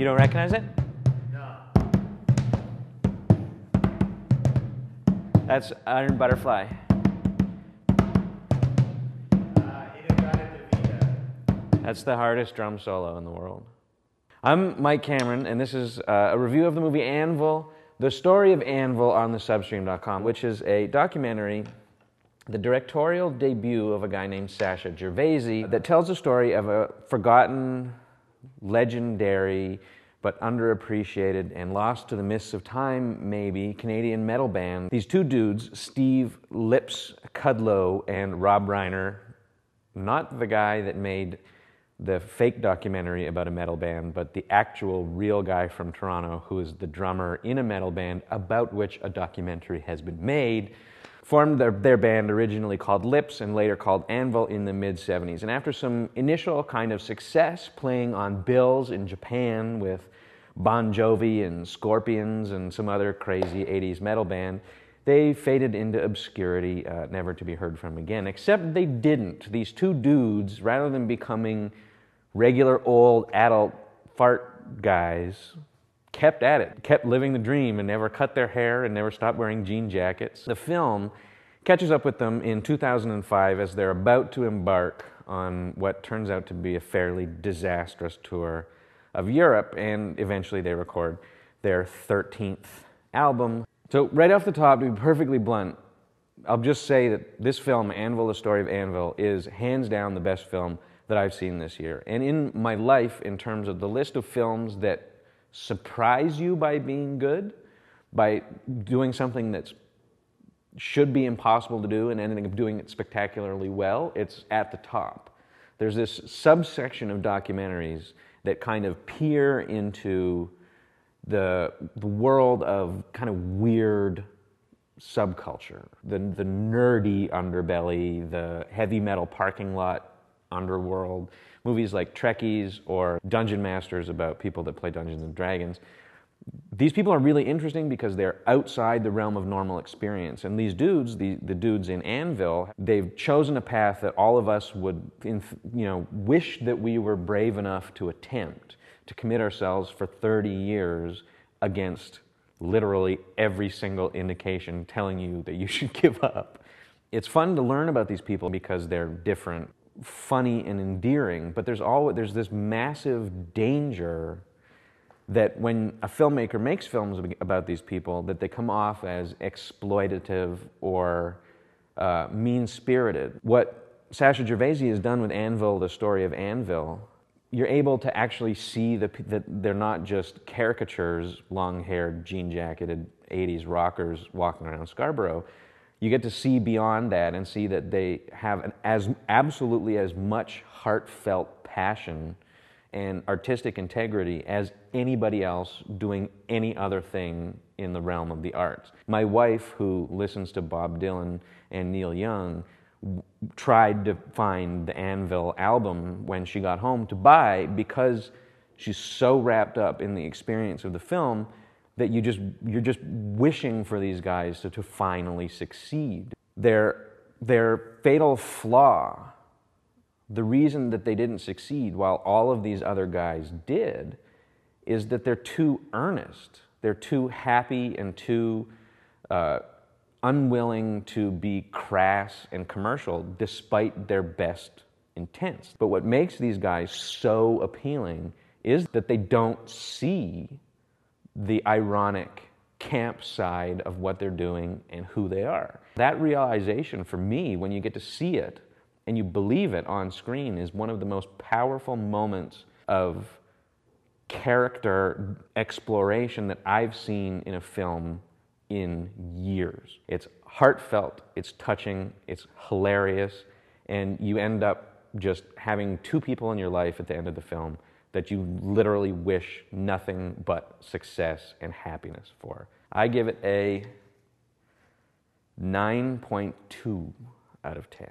You don't recognize it? No. That's Iron Butterfly. That's the hardest drum solo in the world. I'm Mike Cameron, and this is a review of the movie Anvil, The Story of Anvil on thesubstream.com, which is a documentary, the directorial debut of a guy named Sacha Gervasi, that tells the story of a forgotten, legendary, but underappreciated and lost to the mists of time, maybe, Canadian metal band. These two dudes, Steve Lips Kudlow and Rob Reiner, not the guy that made the fake documentary about a metal band, but the actual real guy from Toronto who is the drummer in a metal band about which a documentary has been made, formed their band originally called Lips and later called Anvil in the mid-'70s. And after some initial kind of success playing on bills in Japan with Bon Jovi and Scorpions and some other crazy 80s metal band, they faded into obscurity, never to be heard from again. Except they didn't. These two dudes, rather than becoming regular old adult fart guys, kept at it, kept living the dream and never cut their hair and never stopped wearing jean jackets. The film catches up with them in 2005 as they're about to embark on what turns out to be a fairly disastrous tour of Europe, and eventually they record their 13th album. So right off the top, to be perfectly blunt, I'll just say that this film, Anvil, The Story of Anvil, is hands down the best film that I've seen this year. And in my life, in terms of the list of films that surprise you by being good, by doing something that should be impossible to do and ending up doing it spectacularly well, it's at the top. There's this subsection of documentaries that kind of peer into the world of kind of weird subculture, the nerdy underbelly, the heavy metal parking lot underworld, movies like Trekkies or Dungeon Masters about people that play Dungeons and Dragons. These people are really interesting because they're outside the realm of normal experience. And these dudes, the dudes in Anvil, they've chosen a path that all of us would, wish that we were brave enough to attempt, to commit ourselves for 30 years against literally every single indication telling you that you should give up. It's fun to learn about these people because they're different, funny and endearing, but there's this massive danger that when a filmmaker makes films about these people, that they come off as exploitative or mean-spirited. What Sacha Gervasi has done with Anvil, The Story of Anvil, you're able to actually see that they're not just caricatures, long-haired, jean-jacketed 80s rockers walking around Scarborough. You get to see beyond that and see that they have absolutely as much heartfelt passion and artistic integrity as anybody else doing any other thing in the realm of the arts. My wife, who listens to Bob Dylan and Neil Young, tried to find the Anvil album when she got home to buy because she's so wrapped up in the experience of the film that you're just wishing for these guys to finally succeed. Their fatal flaw, the reason that they didn't succeed while all of these other guys did, is that they're too earnest. They're too happy and too unwilling to be crass and commercial despite their best intents. But what makes these guys so appealing is that they don't see the ironic camp side of what they're doing and who they are. That realization for me, when you get to see it and you believe it on screen, is one of the most powerful moments of character exploration that I've seen in a film in years. It's heartfelt, it's touching, it's hilarious, and you end up just having two people in your life at the end of the film that you literally wish nothing but success and happiness for. I give it a 9.2 out of 10.